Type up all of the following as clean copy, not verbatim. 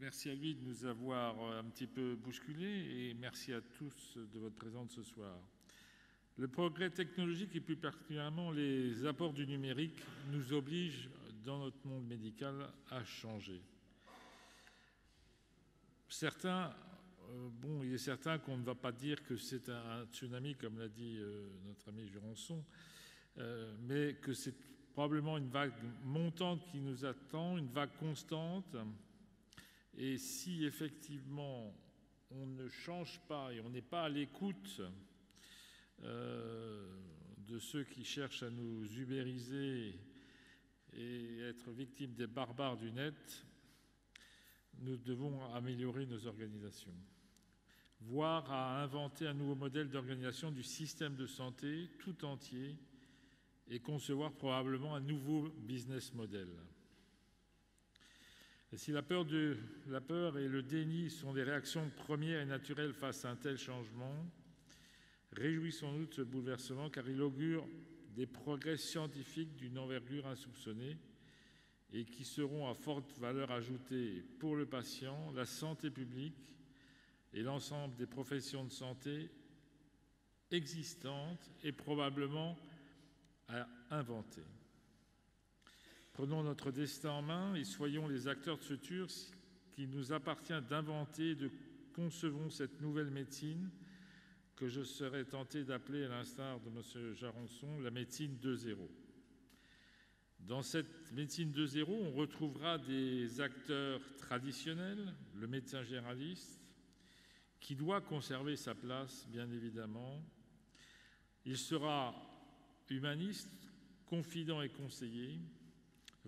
Merci à lui de nous avoir un petit peu bousculés et merci à tous de votre présence ce soir. Le progrès technologique et plus particulièrement les apports du numérique nous obligent dans notre monde médical à changer. Il est certain qu'on ne va pas dire que c'est un tsunami, comme l'a dit notre ami Jurançon, mais que c'est probablement une vague montante qui nous attend, une vague constante. Et si effectivement on ne change pas et on n'est pas à l'écoute de ceux qui cherchent à nous ubériser et être victimes des barbares du net, nous devons améliorer nos organisations, voire à inventer un nouveau modèle d'organisation du système de santé tout entier et concevoir probablement un nouveau business model. Et si la peur et le déni sont des réactions premières et naturelles face à un tel changement, réjouissons-nous de ce bouleversement car il augure des progrès scientifiques d'une envergure insoupçonnée et qui seront à forte valeur ajoutée pour le patient, la santé publique et l'ensemble des professions de santé existantes et probablement à inventer. Prenons notre destin en main et soyons les acteurs de ce futur qu'il nous appartient d'inventer et de concevons cette nouvelle médecine que je serais tenté d'appeler, à l'instar de M. Jurançon, la médecine 2.0. Dans cette médecine 2.0, on retrouvera des acteurs traditionnels, le médecin généraliste, qui doit conserver sa place, bien évidemment. Il sera humaniste, confident et conseiller,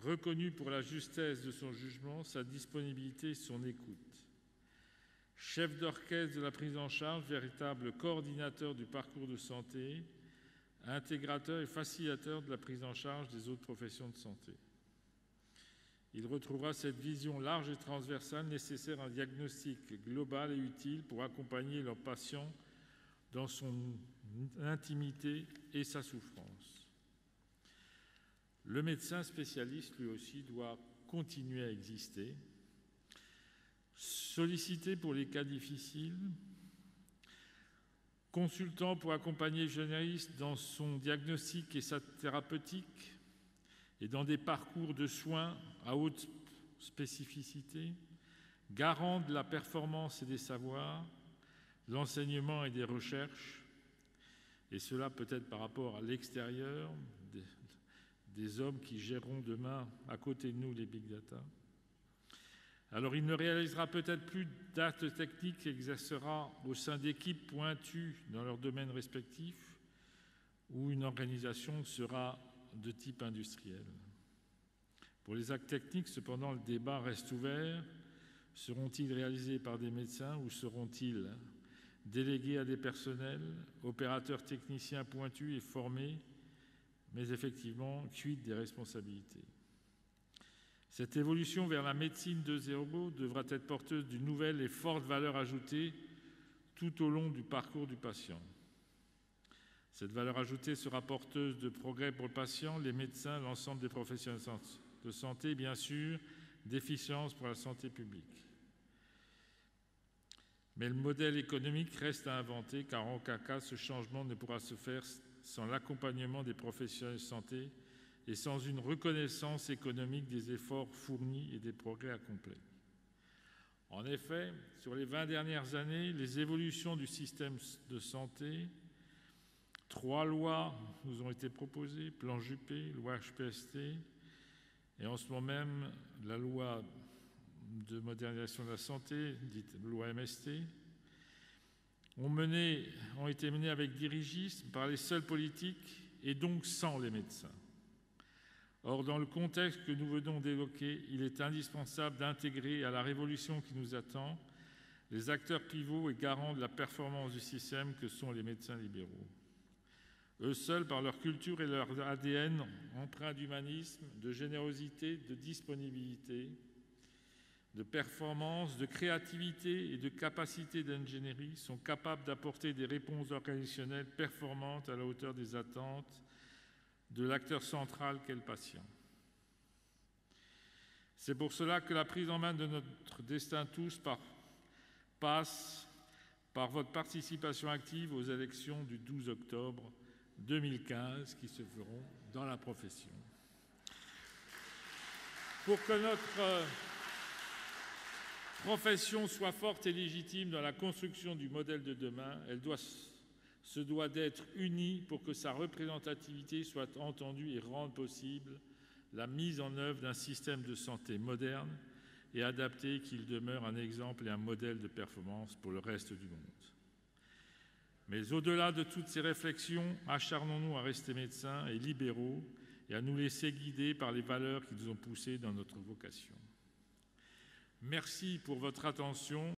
reconnu pour la justesse de son jugement, sa disponibilité et son écoute. Chef d'orchestre de la prise en charge, véritable coordinateur du parcours de santé, intégrateur et facilitateur de la prise en charge des autres professions de santé. Il retrouvera cette vision large et transversale nécessaire à un diagnostic global et utile pour accompagner leurs patients dans son intimité et sa souffrance. Le médecin spécialiste, lui aussi, doit continuer à exister, sollicité pour les cas difficiles, consultant pour accompagner le généraliste dans son diagnostic et sa thérapeutique et dans des parcours de soins à haute spécificité, garant de la performance et des savoirs, de l'enseignement et des recherches, et cela peut-être par rapport à l'extérieur, des hommes qui géreront demain à côté de nous les big data. Alors il ne réalisera peut-être plus d'actes techniques et exercera au sein d'équipes pointues dans leurs domaines respectifs où une organisation sera de type industriel. Pour les actes techniques, cependant, le débat reste ouvert. Seront-ils réalisés par des médecins ou seront-ils délégués à des personnels, opérateurs techniciens pointus et formés, mais effectivement, quid des responsabilités? Cette évolution vers la médecine 2.0 devra être porteuse d'une nouvelle et forte valeur ajoutée tout au long du parcours du patient. Cette valeur ajoutée sera porteuse de progrès pour le patient, les médecins, l'ensemble des professionnels de santé, bien sûr, d'efficience pour la santé publique. Mais le modèle économique reste à inventer, car en aucun cas, ce changement ne pourra se faire sans l'accompagnement des professionnels de santé et sans une reconnaissance économique des efforts fournis et des progrès accomplis. En effet, sur les 20 dernières années, les évolutions du système de santé, 3 lois nous ont été proposées, plan Juppé, loi HPST, et en ce moment même, la loi de modernisation de la santé, dite loi MST, ont été menées avec dirigisme par les seuls politiques et donc sans les médecins. Or, dans le contexte que nous venons d'évoquer, il est indispensable d'intégrer à la révolution qui nous attend les acteurs pivots et garants de la performance du système que sont les médecins libéraux. Eux seuls, par leur culture et leur ADN empreints d'humanisme, de générosité, de disponibilité, de performance, de créativité et de capacité d'ingénierie, sont capables d'apporter des réponses organisationnelles performantes à la hauteur des attentes de l'acteur central qu'est le patient. C'est pour cela que la prise en main de notre destin tous passe par votre participation active aux élections du 12 octobre 2015 qui se feront dans la profession. Pour que notre profession soit forte et légitime dans la construction du modèle de demain, elle se doit d'être unie pour que sa représentativité soit entendue et rende possible la mise en œuvre d'un système de santé moderne et adapté qu'il demeure un exemple et un modèle de performance pour le reste du monde. Mais au-delà de toutes ces réflexions, acharnons-nous à rester médecins et libéraux et à nous laisser guider par les valeurs qui nous ont poussés dans notre vocation. Merci pour votre attention.